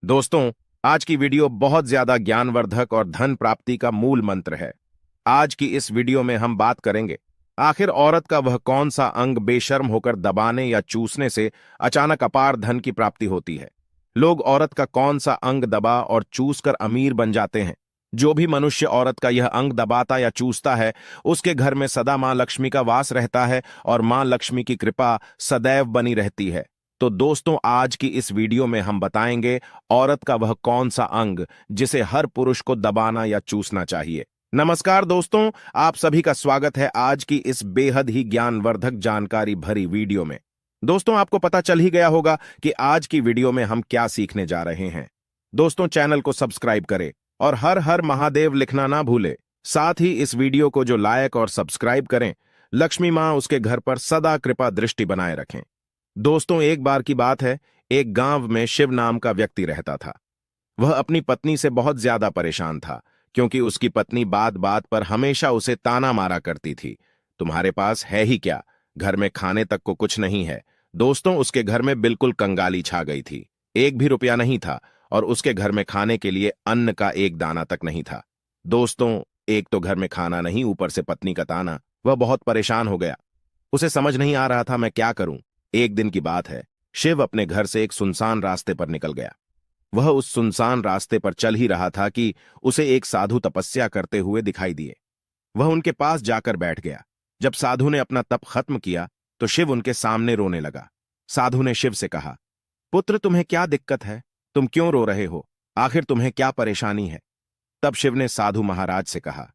दोस्तों, आज की वीडियो बहुत ज्यादा ज्ञानवर्धक और धन प्राप्ति का मूल मंत्र है। आज की इस वीडियो में हम बात करेंगे आखिर औरत का वह कौन सा अंग बेशर्म होकर दबाने या चूसने से अचानक अपार धन की प्राप्ति होती है। लोग औरत का कौन सा अंग दबा और चूस कर अमीर बन जाते हैं। जो भी मनुष्य औरत का यह अंग दबाता या चूसता है, उसके घर में सदा मां लक्ष्मी का वास रहता है और मां लक्ष्मी की कृपा सदैव बनी रहती है। तो दोस्तों, आज की इस वीडियो में हम बताएंगे औरत का वह कौन सा अंग जिसे हर पुरुष को दबाना या चूसना चाहिए। नमस्कार दोस्तों, आप सभी का स्वागत है आज की इस बेहद ही ज्ञानवर्धक जानकारी भरी वीडियो में। दोस्तों, आपको पता चल ही गया होगा कि आज की वीडियो में हम क्या सीखने जा रहे हैं। दोस्तों, चैनल को सब्सक्राइब करें और हर हर महादेव लिखना ना भूले। साथ ही इस वीडियो को जो लाइक और सब्सक्राइब करें, लक्ष्मी मां उसके घर पर सदा कृपा दृष्टि बनाए रखें। दोस्तों, एक बार की बात है, एक गांव में शिव नाम का व्यक्ति रहता था। वह अपनी पत्नी से बहुत ज्यादा परेशान था, क्योंकि उसकी पत्नी बात बात पर हमेशा उसे ताना मारा करती थी। तुम्हारे पास है ही क्या, घर में खाने तक को कुछ नहीं है। दोस्तों, उसके घर में बिल्कुल कंगाली छा गई थी। एक भी रुपया नहीं था और उसके घर में खाने के लिए अन्न का एक दाना तक नहीं था। दोस्तों, एक तो घर में खाना नहीं, ऊपर से पत्नी का ताना। वह बहुत परेशान हो गया। उसे समझ नहीं आ रहा था मैं क्या करूं। एक दिन की बात है, शिव अपने घर से एक सुनसान रास्ते पर निकल गया। वह उस सुनसान रास्ते पर चल ही रहा था कि उसे एक साधु तपस्या करते हुए दिखाई दिए। वह उनके पास जाकर बैठ गया। जब साधु ने अपना तप खत्म किया तो शिव उनके सामने रोने लगा। साधु ने शिव से कहा, पुत्र, तुम्हें क्या दिक्कत है? तुम क्यों रो रहे हो? आखिर तुम्हें क्या परेशानी है? तब शिव ने साधु महाराज से कहा,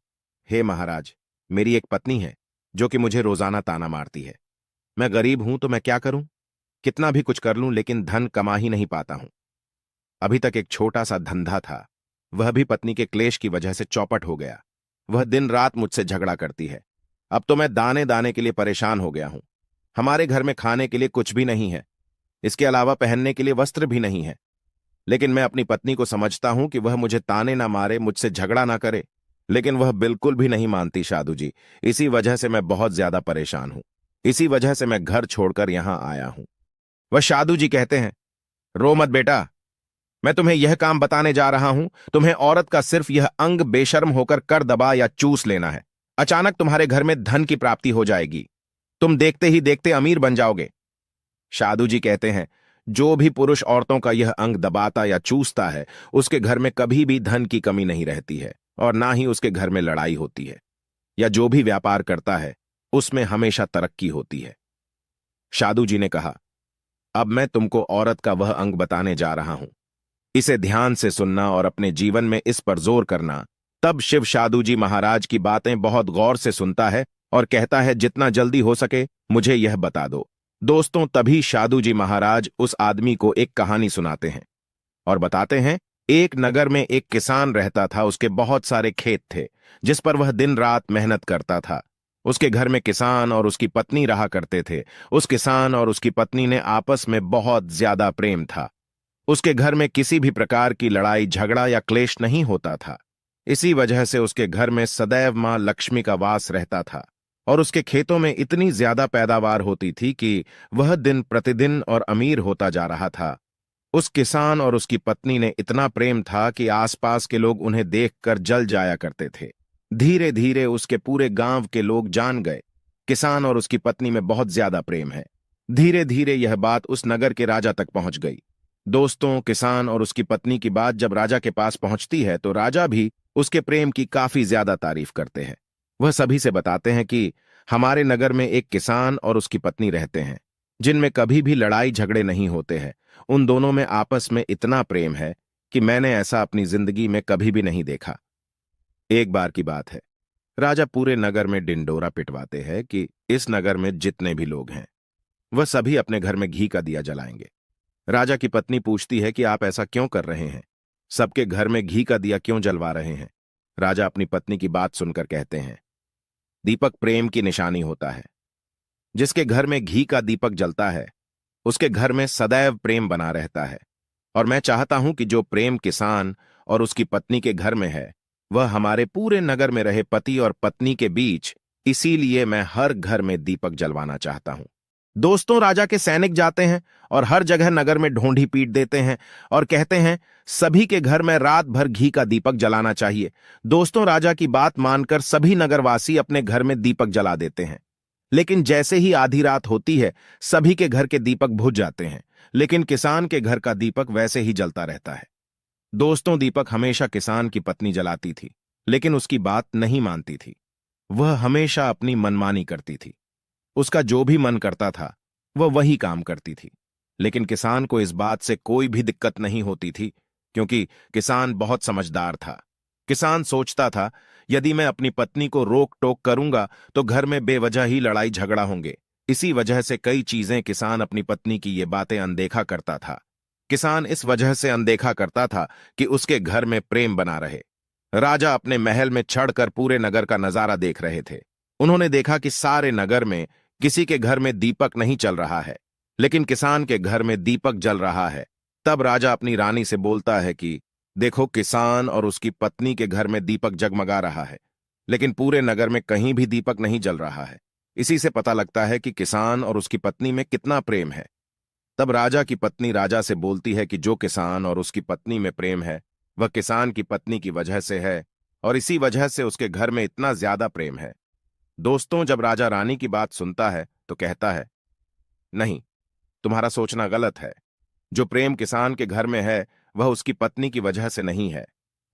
हे महाराज, मेरी एक पत्नी है जो कि मुझे रोजाना ताना मारती है। मैं गरीब हूं तो मैं क्या करूं? कितना भी कुछ कर लूं लेकिन धन कमा ही नहीं पाता हूं। अभी तक एक छोटा सा धंधा था, वह भी पत्नी के क्लेश की वजह से चौपट हो गया। वह दिन रात मुझसे झगड़ा करती है। अब तो मैं दाने दाने के लिए परेशान हो गया हूं। हमारे घर में खाने के लिए कुछ भी नहीं है, इसके अलावा पहनने के लिए वस्त्र भी नहीं है। लेकिन मैं अपनी पत्नी को समझता हूं कि वह मुझे ताने ना मारे, मुझसे झगड़ा ना करे, लेकिन वह बिल्कुल भी नहीं मानती साधु जी। इसी वजह से मैं बहुत ज्यादा परेशान हूं। इसी वजह से मैं घर छोड़कर यहां आया हूं। वह साधु जी कहते हैं, रो मत बेटा, मैं तुम्हें यह काम बताने जा रहा हूं। तुम्हें औरत का सिर्फ यह अंग बेशर्म होकर कर दबा या चूस लेना है। अचानक तुम्हारे घर में धन की प्राप्ति हो जाएगी। तुम देखते ही देखते अमीर बन जाओगे। साधु जी कहते हैं, जो भी पुरुष औरतों का यह अंग दबाता या चूसता है, उसके घर में कभी भी धन की कमी नहीं रहती है और ना ही उसके घर में लड़ाई होती है, या जो भी व्यापार करता है उसमें हमेशा तरक्की होती है। साधु जी ने कहा, अब मैं तुमको औरत का वह अंग बताने जा रहा हूं। इसे ध्यान से सुनना और अपने जीवन में इस पर जोर करना। तब शिव साधु जी महाराज की बातें बहुत गौर से सुनता है और कहता है, जितना जल्दी हो सके मुझे यह बता दो। दोस्तों, तभी साधु जी महाराज उस आदमी को एक कहानी सुनाते हैं और बताते हैं, एक नगर में एक किसान रहता था। उसके बहुत सारे खेत थे जिस पर वह दिन रात मेहनत करता था। उसके घर में किसान और उसकी पत्नी रहा करते थे। उस किसान और उसकी पत्नी ने आपस में बहुत ज्यादा प्रेम था। उसके घर में किसी भी प्रकार की लड़ाई झगड़ा या क्लेश नहीं होता था। इसी वजह से उसके घर में सदैव मां लक्ष्मी का वास रहता था और उसके खेतों में इतनी ज्यादा पैदावार होती थी कि वह दिन प्रतिदिन और अमीर होता जा रहा था। उस किसान और उसकी पत्नी ने इतना प्रेम था कि आसपास के लोग उन्हें देखकर जल जाया करते थे। धीरे धीरे उसके पूरे गांव के लोग जान गए, किसान और उसकी पत्नी में बहुत ज्यादा प्रेम है। धीरे धीरे यह बात उस नगर के राजा तक पहुंच गई। दोस्तों, किसान और उसकी पत्नी की बात जब राजा के पास पहुंचती है तो राजा भी उसके प्रेम की काफी ज्यादा तारीफ करते हैं। वह सभी से बताते हैं कि हमारे नगर में एक किसान और उसकी पत्नी रहते हैं, जिनमें कभी भी लड़ाई झगड़े नहीं होते हैं। उन दोनों में आपस में इतना प्रेम है कि मैंने ऐसा अपनी जिंदगी में कभी भी नहीं देखा। एक बार की बात है, राजा पूरे नगर में डिंडोरा पिटवाते हैं कि इस नगर में जितने भी लोग हैं वह सभी अपने घर में घी का दिया जलाएंगे। राजा की पत्नी पूछती है कि आप ऐसा क्यों कर रहे हैं? सबके घर में घी का दिया क्यों जलवा रहे हैं? राजा अपनी पत्नी की बात सुनकर कहते हैं, दीपक प्रेम की निशानी होता है। जिसके घर में घी का दीपक जलता है उसके घर में सदैव प्रेम बना रहता है। और मैं चाहता हूं कि जो प्रेम किसान और उसकी पत्नी के घर में है वह हमारे पूरे नगर में रहे पति और पत्नी के बीच। इसीलिए मैं हर घर में दीपक जलवाना चाहता हूं। दोस्तों, राजा के सैनिक जाते हैं और हर जगह नगर में ढोंढी पीट देते हैं और कहते हैं सभी के घर में रात भर घी का दीपक जलाना चाहिए। दोस्तों, राजा की बात मानकर सभी नगरवासी अपने घर में दीपक जला देते हैं। लेकिन जैसे ही आधी रात होती है, सभी के घर के दीपक बुझ जाते हैं, लेकिन किसान के घर का दीपक वैसे ही जलता रहता है। दोस्तों, दीपक हमेशा किसान की पत्नी जलाती थी, लेकिन उसकी बात नहीं मानती थी। वह हमेशा अपनी मनमानी करती थी। उसका जो भी मन करता था वह वही काम करती थी। लेकिन किसान को इस बात से कोई भी दिक्कत नहीं होती थी, क्योंकि किसान बहुत समझदार था। किसान सोचता था, यदि मैं अपनी पत्नी को रोक टोक करूंगा तो घर में बेवजह ही लड़ाई झगड़ा होंगे। इसी वजह से कई चीजें किसान अपनी पत्नी की ये बातें अनदेखा करता था। किसान इस वजह से अनदेखा करता था कि उसके घर में प्रेम बना रहे। राजा अपने महल में चढ़कर पूरे नगर का नजारा देख रहे थे। उन्होंने देखा कि सारे नगर में किसी के घर में दीपक नहीं चल रहा है, लेकिन किसान के घर में दीपक जल रहा है। तब राजा अपनी रानी से बोलता है कि देखो, किसान और उसकी पत्नी के घर में दीपक जगमगा रहा है, लेकिन पूरे नगर में कहीं भी दीपक नहीं जल रहा है। इसी से पता लगता है कि किसान और उसकी पत्नी में कितना प्रेम है। तब राजा की पत्नी राजा से बोलती है कि जो किसान और उसकी पत्नी में प्रेम है वह किसान की पत्नी की वजह से है, और इसी वजह से उसके घर में इतना ज्यादा प्रेम है। दोस्तों, जब राजा रानी की बात सुनता है तो कहता है, नहीं, तुम्हारा सोचना गलत है। जो प्रेम किसान के घर में है वह उसकी पत्नी की वजह से नहीं है,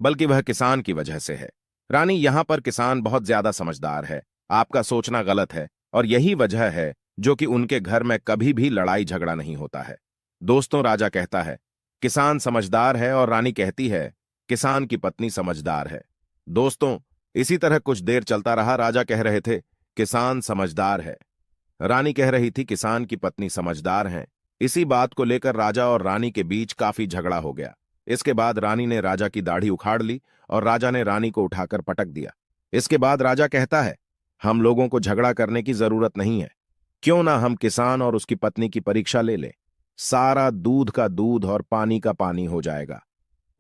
बल्कि वह किसान की वजह से है। रानी, यहां पर किसान बहुत ज्यादा समझदार है। आपका सोचना गलत है, और यही वजह है जो कि उनके घर में कभी भी लड़ाई झगड़ा नहीं होता है। दोस्तों, राजा कहता है किसान समझदार है, और रानी कहती है किसान की पत्नी समझदार है। दोस्तों, इसी तरह कुछ देर चलता रहा। राजा कह रहे थे किसान समझदार है, रानी कह रही थी किसान की पत्नी समझदार है। इसी बात को लेकर राजा और रानी के बीच काफी झगड़ा हो गया। इसके बाद रानी ने राजा की दाढ़ी उखाड़ ली और राजा ने रानी को उठाकर पटक दिया। इसके बाद राजा कहता है, हम लोगों को झगड़ा करने की जरूरत नहीं है। क्यों ना हम किसान और उसकी पत्नी की परीक्षा ले लें। सारा दूध का दूध और पानी का पानी हो जाएगा।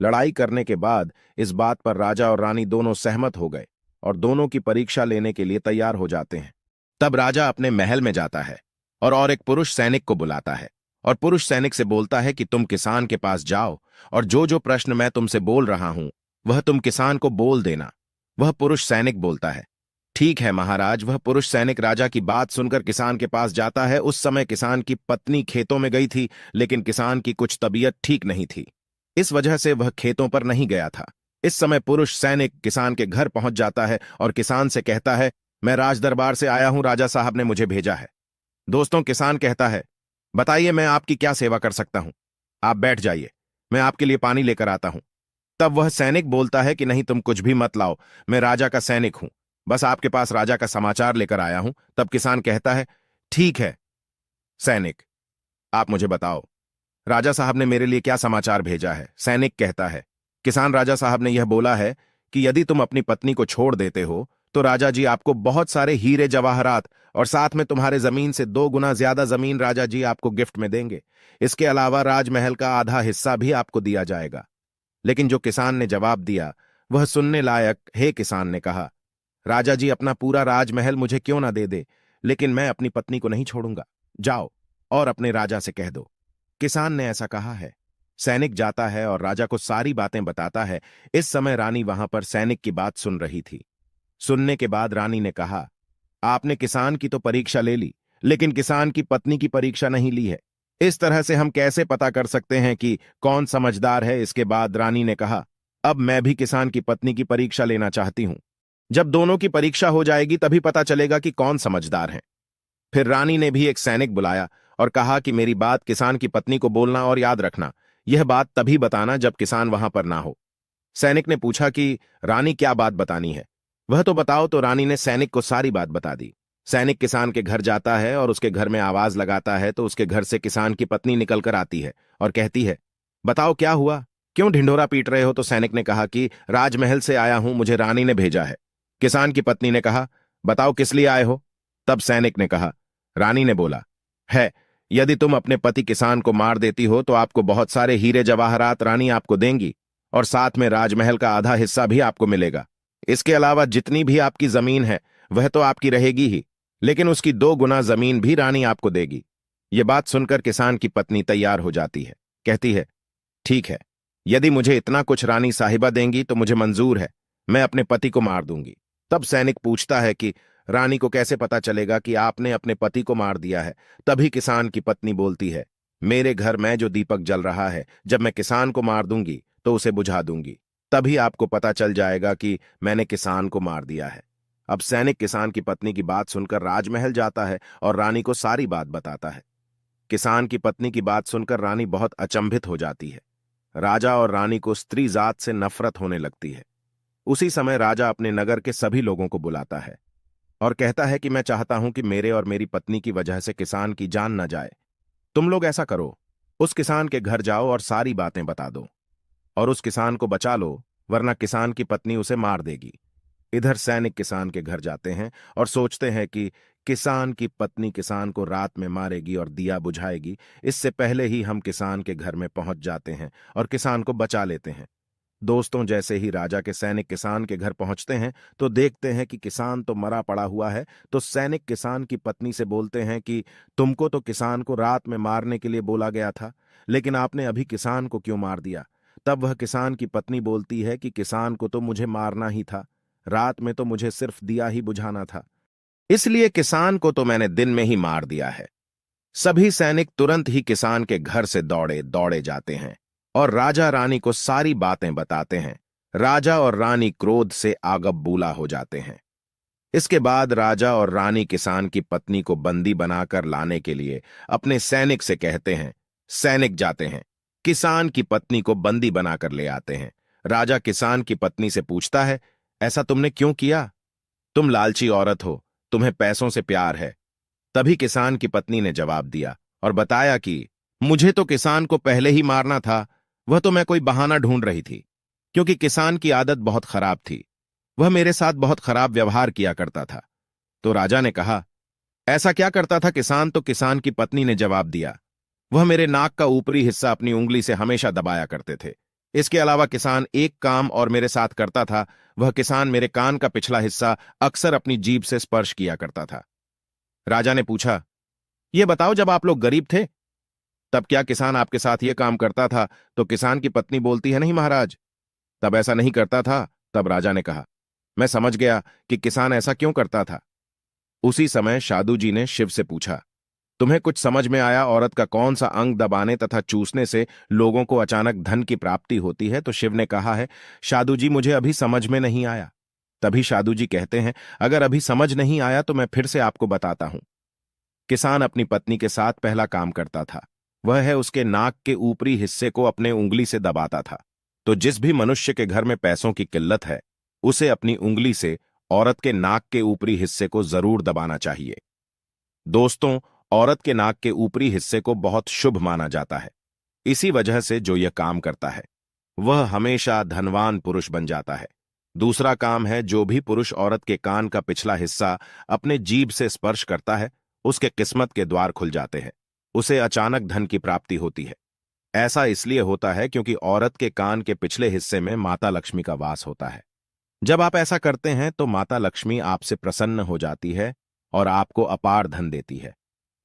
लड़ाई करने के बाद इस बात पर राजा और रानी दोनों सहमत हो गए और दोनों की परीक्षा लेने के लिए तैयार हो जाते हैं। तब राजा अपने महल में जाता है और एक पुरुष सैनिक को बुलाता है और पुरुष सैनिक से बोलता है कि तुम किसान के पास जाओ और जो जो प्रश्न मैं तुमसे बोल रहा हूं वह तुम किसान को बोल देना। वह पुरुष सैनिक बोलता है, ठीक है महाराज। वह पुरुष सैनिक राजा की बात सुनकर किसान के पास जाता है। उस समय किसान की पत्नी खेतों में गई थी, लेकिन किसान की कुछ तबीयत ठीक नहीं थी, इस वजह से वह खेतों पर नहीं गया था। इस समय पुरुष सैनिक किसान के घर पहुंच जाता है और किसान से कहता है, मैं राज दरबार से आया हूं, राजा साहब ने मुझे भेजा है। दोस्तों, किसान कहता है, बताइए मैं आपकी क्या सेवा कर सकता हूं। आप बैठ जाइए, मैं आपके लिए पानी लेकर आता हूं। तब वह सैनिक बोलता है कि नहीं, तुम कुछ भी मत लाओ, मैं राजा का सैनिक हूं, बस आपके पास राजा का समाचार लेकर आया हूं। तब किसान कहता है, ठीक है सैनिक, आप मुझे बताओ, राजा साहब ने मेरे लिए क्या समाचार भेजा है। सैनिक कहता है, किसान, राजा साहब ने यह बोला है कि यदि तुम अपनी पत्नी को छोड़ देते हो तो राजा जी आपको बहुत सारे हीरे जवाहरात और साथ में तुम्हारे जमीन से 2 गुना ज्यादा जमीन राजा जी आपको गिफ्ट में देंगे। इसके अलावा राजमहल का आधा हिस्सा भी आपको दिया जाएगा। लेकिन जो किसान ने जवाब दिया वह सुनने लायक। हे किसान ने कहा, राजा जी अपना पूरा राजमहल मुझे क्यों ना दे दे, लेकिन मैं अपनी पत्नी को नहीं छोड़ूंगा। जाओ और अपने राजा से कह दो किसान ने ऐसा कहा है। सैनिक जाता है और राजा को सारी बातें बताता है। इस समय रानी वहां पर सैनिक की बात सुन रही थी। सुनने के बाद रानी ने कहा, आपने किसान की तो परीक्षा ले ली, लेकिन किसान की पत्नी की परीक्षा नहीं ली है। इस तरह से हम कैसे पता कर सकते हैं कि कौन समझदार है। इसके बाद रानी ने कहा, अब मैं भी किसान की पत्नी की परीक्षा लेना चाहती हूं। जब दोनों की परीक्षा हो जाएगी तभी पता चलेगा कि कौन समझदार है। फिर रानी ने भी एक सैनिक बुलाया और कहा कि मेरी बात किसान की पत्नी को बोलना और याद रखना, यह बात तभी बताना जब किसान वहां पर ना हो। सैनिक ने पूछा कि रानी क्या बात बतानी है, वह तो बताओ। तो रानी ने सैनिक को सारी बात बता दी। सैनिक किसान के घर जाता है और उसके घर में आवाज लगाता है तो उसके घर से किसान की पत्नी निकल कर आती है और कहती है, बताओ क्या हुआ, क्यों ढिंढोरा पीट रहे हो। तो सैनिक ने कहा कि राजमहल से आया हूं, मुझे रानी ने भेजा है। किसान की पत्नी ने कहा, बताओ किस लिए आए हो। तब सैनिक ने कहा, रानी ने बोला है, यदि तुम अपने पति किसान को मार देती हो तो आपको बहुत सारे हीरे जवाहरात रानी आपको देंगी और साथ में राजमहल का आधा हिस्सा भी आपको मिलेगा। इसके अलावा जितनी भी आपकी जमीन है वह तो आपकी रहेगी ही, लेकिन उसकी 2 गुना जमीन भी रानी आपको देगी। ये बात सुनकर किसान की पत्नी तैयार हो जाती है। कहती है, ठीक है, यदि मुझे इतना कुछ रानी साहिबा देंगी तो मुझे मंजूर है, मैं अपने पति को मार दूंगी। तब सैनिक पूछता है कि रानी को कैसे पता चलेगा कि आपने अपने पति को मार दिया है। तभी किसान की पत्नी बोलती है, मेरे घर में जो दीपक जल रहा है, जब मैं किसान को मार दूंगी तो उसे बुझा दूंगी, तभी आपको पता चल जाएगा कि मैंने किसान को मार दिया है। अब सैनिक किसान की पत्नी की बात सुनकर राजमहल जाता है और रानी को सारी बात बताता है। किसान की पत्नी की बात सुनकर रानी बहुत अचंभित हो जाती है। राजा और रानी को स्त्री जात से नफरत होने लगती है। उसी समय राजा अपने नगर के सभी लोगों को बुलाता है और कहता है कि मैं चाहता हूं कि मेरे और मेरी पत्नी की वजह से किसान की जान न जाए। तुम लोग ऐसा करो, उस किसान के घर जाओ और सारी बातें बता दो और उस किसान को बचा लो, वरना किसान की पत्नी उसे मार देगी। इधर सैनिक किसान के घर जाते हैं और सोचते हैं कि किसान की पत्नी किसान को रात में मारेगी और दिया बुझाएगी। इससे पहले ही हम किसान के घर में पहुंच जाते हैं और किसान को बचा लेते हैं। दोस्तों, जैसे ही राजा के सैनिक किसान के घर पहुंचते हैं तो देखते हैं कि किसान तो मरा पड़ा हुआ है। तो सैनिक किसान की पत्नी से बोलते हैं कि तुमको तो किसान को रात में मारने के लिए बोला गया था, लेकिन आपने अभी किसान को क्यों मार दिया? तब वह किसान की पत्नी बोलती है कि किसान को तो मुझे मारना ही था, रात में तो मुझे सिर्फ दिया ही बुझाना था, इसलिए किसान को तो मैंने दिन में ही मार दिया है। सभी सैनिक तुरंत ही किसान के घर से दौड़े दौड़े जाते हैं और राजा रानी को सारी बातें बताते हैं। राजा और रानी क्रोध से आगबबूला हो जाते हैं। इसके बाद राजा और रानी किसान की पत्नी को बंदी बनाकर लाने के लिए अपने सैनिक से कहते हैं। सैनिक जाते हैं, किसान की पत्नी को बंदी बनाकर ले आते हैं। राजा किसान की पत्नी से पूछता है, ऐसा तुमने क्यों किया? तुम लालची औरत हो, तुम्हें पैसों से प्यार है। तभी किसान की पत्नी ने जवाब दिया और बताया कि मुझे तो किसान को पहले ही मारना था, वह तो मैं कोई बहाना ढूंढ रही थी, क्योंकि किसान की आदत बहुत खराब थी, वह मेरे साथ बहुत खराब व्यवहार किया करता था। तो राजा ने कहा, ऐसा क्या करता था किसान? तो किसान की पत्नी ने जवाब दिया, वह मेरे नाक का ऊपरी हिस्सा अपनी उंगली से हमेशा दबाया करते थे। इसके अलावा किसान एक काम और मेरे साथ करता था, वह किसान मेरे कान का पिछला हिस्सा अक्सर अपनी जीभ से स्पर्श किया करता था। राजा ने पूछा, यह बताओ, जब आप लोग गरीब थे तब क्या किसान आपके साथ यह काम करता था? तो किसान की पत्नी बोलती है, नहीं महाराज, तब ऐसा नहीं करता था। तब राजा ने कहा, मैं समझ गया कि किसान ऐसा क्यों करता था। उसी समय शादू जी ने शिव से पूछा, तुम्हें कुछ समझ में आया औरत का कौन सा अंग दबाने तथा चूसने से लोगों को अचानक धन की प्राप्ति होती है? तो शिव ने कहा है, शादू जी, मुझे अभी समझ में नहीं आया। तभी शादू जी कहते हैं, अगर अभी समझ नहीं आया तो मैं फिर से आपको बताता हूं। किसान अपनी पत्नी के साथ पहला काम करता था, वह है उसके नाक के ऊपरी हिस्से को अपने उंगली से दबाता था। तो जिस भी मनुष्य के घर में पैसों की किल्लत है, उसे अपनी उंगली से औरत के नाक के ऊपरी हिस्से को जरूर दबाना चाहिए। दोस्तों, औरत के नाक के ऊपरी हिस्से को बहुत शुभ माना जाता है। इसी वजह से जो यह काम करता है वह हमेशा धनवान पुरुष बन जाता है। दूसरा काम है, जो भी पुरुष औरत के कान का पिछला हिस्सा अपने जीभ से स्पर्श करता है, उसके किस्मत के द्वार खुल जाते हैं, उसे अचानक धन की प्राप्ति होती है। ऐसा इसलिए होता है क्योंकि औरत के कान के पिछले हिस्से में माता लक्ष्मी का वास होता है। जब आप ऐसा करते हैं तो माता लक्ष्मी आपसे प्रसन्न हो जाती है और आपको अपार धन देती है।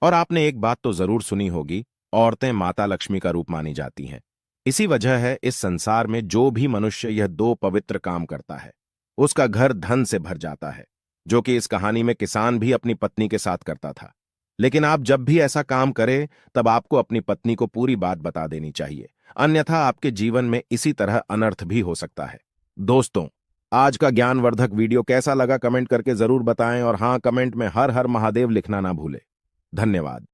और आपने एक बात तो जरूर सुनी होगी, औरतें माता लक्ष्मी का रूप मानी जाती हैं। इसी वजह है इस संसार में जो भी मनुष्य यह दो पवित्र काम करता है, उसका घर धन से भर जाता है, जो कि इस कहानी में किसान भी अपनी पत्नी के साथ करता था। लेकिन आप जब भी ऐसा काम करें तब आपको अपनी पत्नी को पूरी बात बता देनी चाहिए, अन्यथा आपके जीवन में इसी तरह अनर्थ भी हो सकता है। दोस्तों, आज का ज्ञानवर्धक वीडियो कैसा लगा कमेंट करके जरूर बताएं और हां, कमेंट में हर हर महादेव लिखना ना भूलें। धन्यवाद।